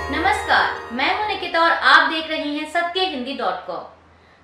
नमस्कार, मैं हूं निकिता और आप देख रही हैं सत्यहिंदी.com।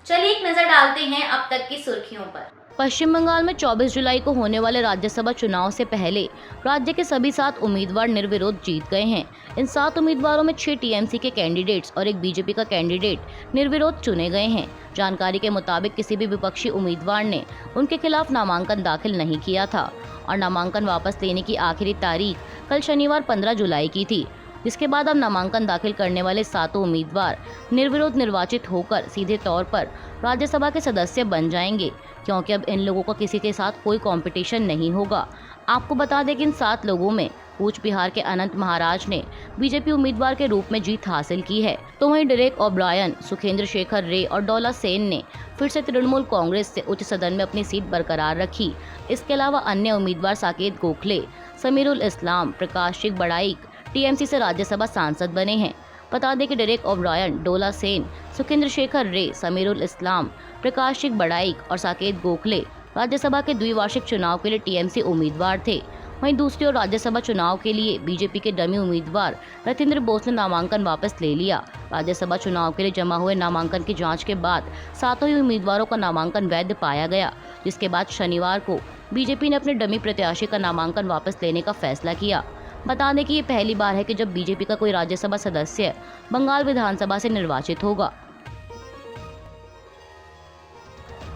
चलिए एक नजर डालते हैं अब तक की सुर्खियों पर। पश्चिम बंगाल में 24 जुलाई को होने वाले राज्यसभा चुनाव से पहले राज्य के सभी 7 उम्मीदवार निर्विरोध जीत गए हैं। इन 7 उम्मीदवारों में 6 टीएमसी के कैंडिडेट्स और एक बीजेपी का कैंडिडेट निर्विरोध चुने गए हैं। जानकारी के मुताबिक किसी भी विपक्षी उम्मीदवार ने उनके खिलाफ नामांकन दाखिल नहीं किया था और नामांकन वापस लेने की आखिरी तारीख कल शनिवार 15 जुलाई की थी, जिसके बाद अब नामांकन दाखिल करने वाले 7 उम्मीदवार निर्विरोध निर्वाचित होकर सीधे तौर पर राज्यसभा के सदस्य बन जाएंगे, क्योंकि अब इन लोगों का किसी के साथ कोई कंपटीशन नहीं होगा। आपको बता दें कि इन 7 लोगों में कूच बिहार के अनंत महाराज ने बीजेपी उम्मीदवार के रूप में जीत हासिल की है, तो वहीं डेरेक ओब्रायन, सुखेंद्र शेखर रे और डोला सेन ने फिर से तृणमूल कांग्रेस से उच्च सदन में अपनी सीट बरकरार रखी। इसके अलावा अन्य उम्मीदवार साकेत गोखले, समीरुल इस्लाम, प्रकाश सिंह बड़ाइक टीएमसी से राज्यसभा सांसद बने हैं। बता दें कि डेरेक ओब्रायन, डोला सेन, सुखेंद्र शेखर रे, समीरुल इस्लाम, प्रकाश सिंह बड़ाइक और साकेत गोखले राज्यसभा के द्विवार्षिक चुनाव के लिए टीएमसी उम्मीदवार थे। वहीं दूसरी ओर राज्यसभा चुनाव के लिए बीजेपी के डमी उम्मीदवार रतिंद्र बोस ने नामांकन वापस ले लिया। राज्यसभा चुनाव के लिए जमा हुए नामांकन की जांच के बाद 7 ही उम्मीदवारों का नामांकन वैध पाया गया, जिसके बाद शनिवार को बीजेपी ने अपने डमी प्रत्याशी का नामांकन वापस लेने का फैसला किया। बता दें कि ये पहली बार है कि जब बीजेपी का कोई राज्यसभा सदस्य बंगाल विधानसभा से निर्वाचित होगा।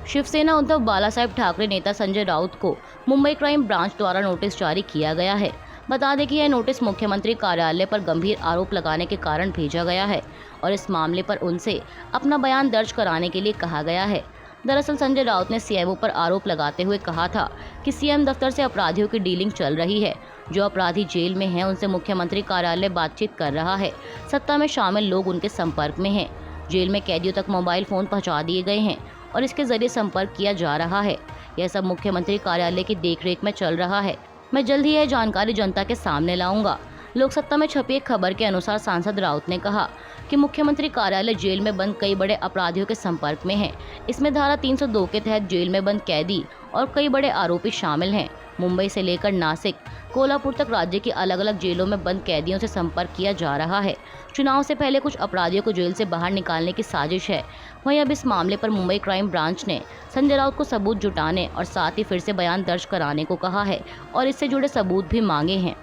शिवसेना उद्धव बालासाहेब ठाकरे नेता संजय राउत को मुंबई क्राइम ब्रांच द्वारा नोटिस जारी किया गया है। बता दें कि यह नोटिस मुख्यमंत्री कार्यालय पर गंभीर आरोप लगाने के कारण भेजा गया है और इस मामले पर उनसे अपना बयान दर्ज कराने के लिए कहा गया है। दरअसल संजय राउत ने सीएमओ पर आरोप लगाते हुए कहा था कि सीएम दफ्तर से अपराधियों की डीलिंग चल रही है। जो अपराधी जेल में हैं उनसे मुख्यमंत्री कार्यालय बातचीत कर रहा है। सत्ता में शामिल लोग उनके संपर्क में हैं। जेल में कैदियों तक मोबाइल फोन पहुंचा दिए गए हैं और इसके जरिए संपर्क किया जा रहा है। यह सब मुख्यमंत्री कार्यालय की देखरेख में चल रहा है। मैं जल्द ही यह जानकारी जनता के सामने लाऊंगा। लोकसत्ता में छपी एक खबर के अनुसार सांसद राउत ने कहा कि मुख्यमंत्री कार्यालय जेल में बंद कई बड़े अपराधियों के संपर्क में है। इसमें धारा 302 के तहत जेल में बंद कैदी और कई बड़े आरोपी शामिल हैं। मुंबई से लेकर नासिक, कोल्हापुर तक राज्य की अलग अलग जेलों में बंद कैदियों से संपर्क किया जा रहा है। चुनाव से पहले कुछ अपराधियों को जेल से बाहर निकालने की साजिश है। वहीं अब इस मामले पर मुंबई क्राइम ब्रांच ने संजय राउत को सबूत जुटाने और साथ ही फिर से बयान दर्ज कराने को कहा है और इससे जुड़े सबूत भी मांगे हैं।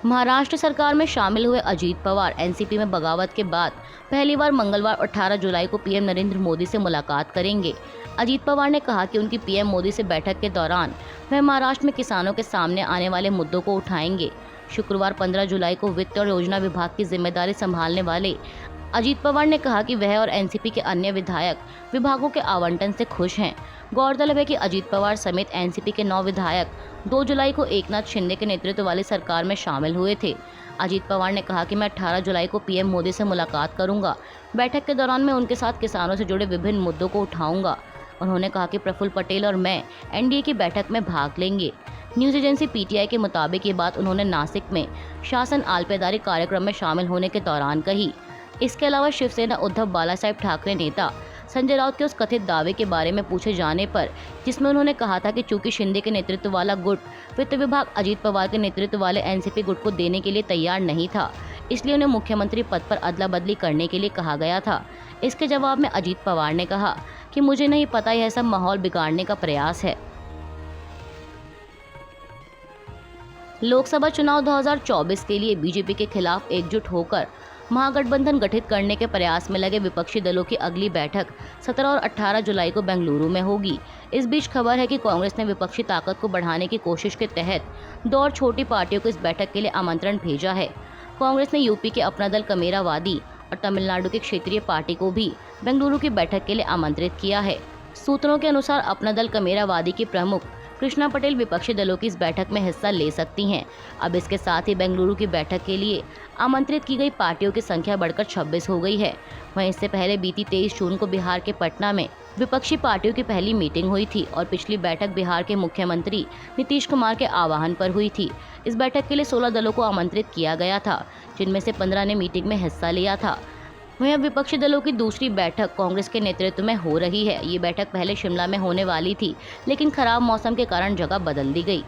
महाराष्ट्र सरकार में शामिल हुए अजीत पवार एनसीपी में बगावत के बाद पहली बार मंगलवार 18 जुलाई को पीएम नरेंद्र मोदी से मुलाकात करेंगे। अजीत पवार ने कहा कि उनकी पीएम मोदी से बैठक के दौरान वह महाराष्ट्र में किसानों के सामने आने वाले मुद्दों को उठाएंगे। शुक्रवार 15 जुलाई को वित्त और योजना विभाग की जिम्मेदारी संभालने वाले अजीत पवार ने कहा कि वह और एनसीपी के अन्य विधायक विभागों के आवंटन से खुश हैं। गौरतलब है कि अजीत पवार समेत एनसीपी के 9 विधायक 2 जुलाई को एकनाथ शिंदे के नेतृत्व वाली सरकार में शामिल हुए थे। अजीत पवार ने कहा कि मैं 18 जुलाई को पीएम मोदी से मुलाकात करूंगा। बैठक के दौरान मैं उनके साथ किसानों से जुड़े विभिन्न मुद्दों को उठाऊंगा। उन्होंने कहा कि प्रफुल्ल पटेल और मैं एनडीए की बैठक में भाग लेंगे। न्यूज एजेंसी पीटीआई के मुताबिक ये बात उन्होंने नासिक में शासन आलपेदारी कार्यक्रम में शामिल होने के दौरान कही। इसके अलावा शिवसेना उद्धव बालासाहेब ठाकरे नेता संजय राउत के उस कथित दावे के बारे में पूछे जाने पर जिसमें उन्होंने कहा था कि चूंकि शिंदे के नेतृत्व वाला गुट वित्त विभाग अजीत पवार के नेतृत्व वाले एनसीपी गुट को देने के लिए तैयार नहीं था, इसलिए उन्हें मुख्यमंत्री पद पर अदला बदली करने के लिए कहा गया था। इसके जवाब में अजीत पवार ने कहा कि मुझे नहीं पता, यह सब माहौल बिगाड़ने का प्रयास है। लोकसभा चुनाव 2024 के लिए बीजेपी के खिलाफ एकजुट होकर महागठबंधन गठित करने के प्रयास में लगे विपक्षी दलों की अगली बैठक 17 और 18 जुलाई को बेंगलुरु में होगी। इस बीच खबर है कि कांग्रेस ने विपक्षी ताकत को बढ़ाने की कोशिश के तहत 2 और छोटी पार्टियों को इस बैठक के लिए आमंत्रण भेजा है। कांग्रेस ने यूपी के अपना दल कमेरावादी और तमिलनाडु की क्षेत्रीय पार्टी को भी बेंगलुरु की बैठक के लिए आमंत्रित किया है। सूत्रों के अनुसार अपना दल कमेरावादी की प्रमुख कृष्णा पटेल विपक्षी दलों की इस बैठक में हिस्सा ले सकती हैं। अब इसके साथ ही बेंगलुरु की बैठक के लिए आमंत्रित की गई पार्टियों की संख्या बढ़कर 26 हो गई है। वहीं इससे पहले बीती 23 जून को बिहार के पटना में विपक्षी पार्टियों की पहली मीटिंग हुई थी और पिछली बैठक बिहार के मुख्यमंत्री नीतीश कुमार के आह्वान पर हुई थी। इस बैठक के लिए 16 दलों को आमंत्रित किया गया था, जिनमें से 15 ने मीटिंग में हिस्सा लिया था। वहीं अब विपक्षी दलों की दूसरी बैठक कांग्रेस के नेतृत्व में हो रही है। ये बैठक पहले शिमला में होने वाली थी, लेकिन खराब मौसम के कारण जगह बदल दी गई।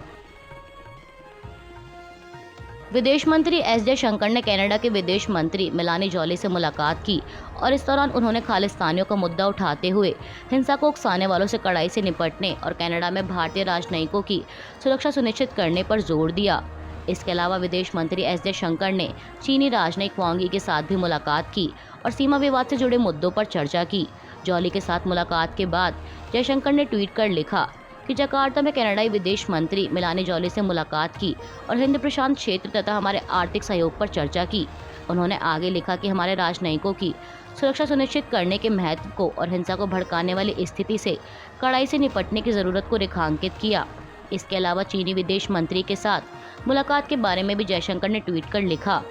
विदेश मंत्री एस जयशंकर ने कनाडा के विदेश मंत्री मेलानी जॉली से मुलाकात की और इस दौरान उन्होंने खालिस्तानियों का मुद्दा उठाते हुए हिंसा को उकसाने वालों से कड़ाई से निपटने और कनाडा में भारतीय राजनयिकों की सुरक्षा सुनिश्चित करने पर जोर दिया। इसके अलावा विदेश मंत्री एस जयशंकर ने चीनी राजनयिक वांग यी के साथ भी मुलाकात की और सीमा विवाद से जुड़े मुद्दों पर चर्चा की। जॉली के साथ मुलाकात के बाद जयशंकर ने ट्वीट कर लिखा कि जकार्ता में कनाडाई विदेश मंत्री मेलानी जॉली से मुलाकात की और हिंद प्रशांत क्षेत्र तथा हमारे आर्थिक सहयोग पर चर्चा की। उन्होंने आगे लिखा कि हमारे राजनयिकों की सुरक्षा सुनिश्चित करने के महत्व को और हिंसा को भड़काने वाली स्थिति से कड़ाई से निपटने की जरूरत को रेखांकित किया। इसके अलावा चीनी विदेश मंत्री के साथ मुलाकात के बारे में भी जयशंकर ने ट्वीट कर लिखा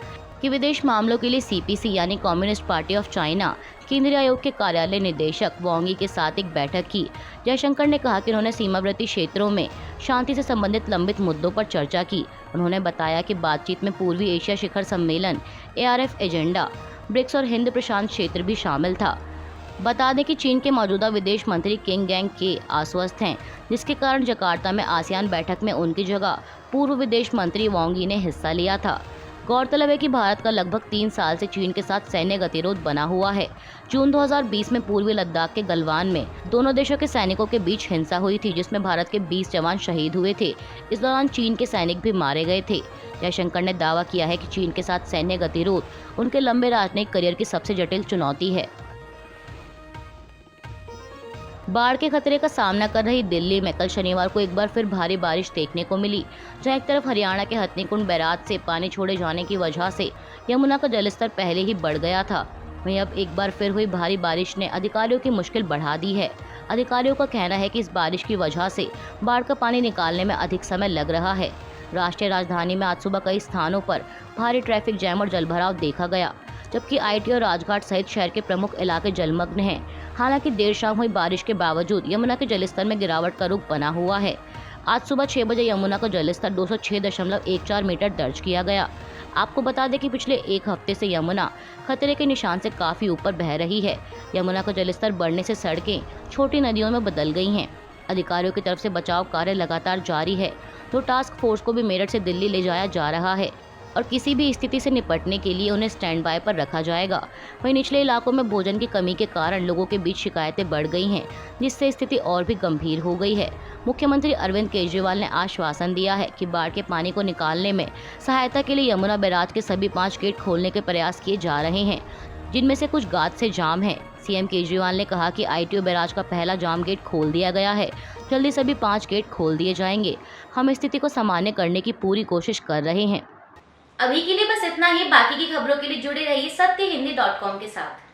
कि विदेश मामलों के लिए सीपीसी यानी कम्युनिस्ट पार्टी ऑफ चाइना केंद्रीय आयोग के कार्यालय निदेशक वांग यी के साथ एक बैठक की। जयशंकर ने कहा कि उन्होंने सीमावर्ती क्षेत्रों में शांति से संबंधित लंबित मुद्दों पर चर्चा की। उन्होंने बताया कि बातचीत में पूर्वी एशिया शिखर सम्मेलन, ARF एजेंडा, ब्रिक्स और हिंद प्रशांत क्षेत्र भी शामिल था। बता दें कि चीन के मौजूदा विदेश मंत्री किंग गैंग के अस्वस्थ हैं, जिसके कारण जकार्ता में आसियान बैठक में उनकी जगह पूर्व विदेश मंत्री वांग यी ने हिस्सा लिया था। गौरतलब है कि भारत का लगभग 3 साल से चीन के साथ सैन्य गतिरोध बना हुआ है। जून 2020 में पूर्वी लद्दाख के गलवान में दोनों देशों के सैनिकों के बीच हिंसा हुई थी, जिसमें भारत के 20 जवान शहीद हुए थे। इस दौरान चीन के सैनिक भी मारे गए थे। जयशंकर ने दावा किया है कि चीन के साथ सैन्य गतिरोध उनके लंबे राजनयिक करियर की सबसे जटिल चुनौती है। बाढ़ के खतरे का सामना कर रही दिल्ली में कल शनिवार को एक बार फिर भारी बारिश देखने को मिली, जहां एक तरफ हरियाणा के हथनीकुंड बैराज से पानी छोड़े जाने की वजह से यमुना का जलस्तर पहले ही बढ़ गया था, वहीं अब एक बार फिर हुई भारी बारिश ने अधिकारियों की मुश्किल बढ़ा दी है। अधिकारियों का कहना है कि इस बारिश की वजह से बाढ़ का पानी निकालने में अधिक समय लग रहा है। राष्ट्रीय राजधानी में आज सुबह कई स्थानों पर भारी ट्रैफिक जैम और जलभराव देखा गया, जबकि IT और राजघाट सहित शहर के प्रमुख इलाके जलमग्न हैं। हालांकि देर शाम हुई बारिश के बावजूद यमुना के जलस्तर में गिरावट का रुख बना हुआ है। आज सुबह 6 बजे यमुना का जलस्तर 206.14 मीटर दर्ज किया गया। आपको बता दें कि पिछले एक हफ्ते से यमुना खतरे के निशान से काफी ऊपर बह रही है। यमुना का जलस्तर बढ़ने से सड़कें छोटी नदियों में बदल गई हैं। अधिकारियों की तरफ से बचाव कार्य लगातार जारी है, तो टास्क फोर्स को भी मेरठ से दिल्ली ले जाया जा रहा है और किसी भी स्थिति से निपटने के लिए उन्हें स्टैंड बाय पर रखा जाएगा। वहीं निचले इलाकों में भोजन की कमी के कारण लोगों के बीच शिकायतें बढ़ गई हैं, जिससे स्थिति और भी गंभीर हो गई है। मुख्यमंत्री अरविंद केजरीवाल ने आश्वासन दिया है कि बाढ़ के पानी को निकालने में सहायता के लिए यमुना बैराज के सभी 5 गेट खोलने के प्रयास किए जा रहे हैं, जिनमें से कुछ गाद से जाम है। CM केजरीवाल ने कहा कि ITO बैराज का पहला जाम गेट खोल दिया गया है, जल्दी सभी 5 गेट खोल दिए जाएंगे। हम स्थिति को सामान्य करने की पूरी कोशिश कर रहे हैं। अभी के लिए बस इतना ही। बाकी की खबरों के लिए जुड़े रहिए सत्यहिंदी.com के साथ।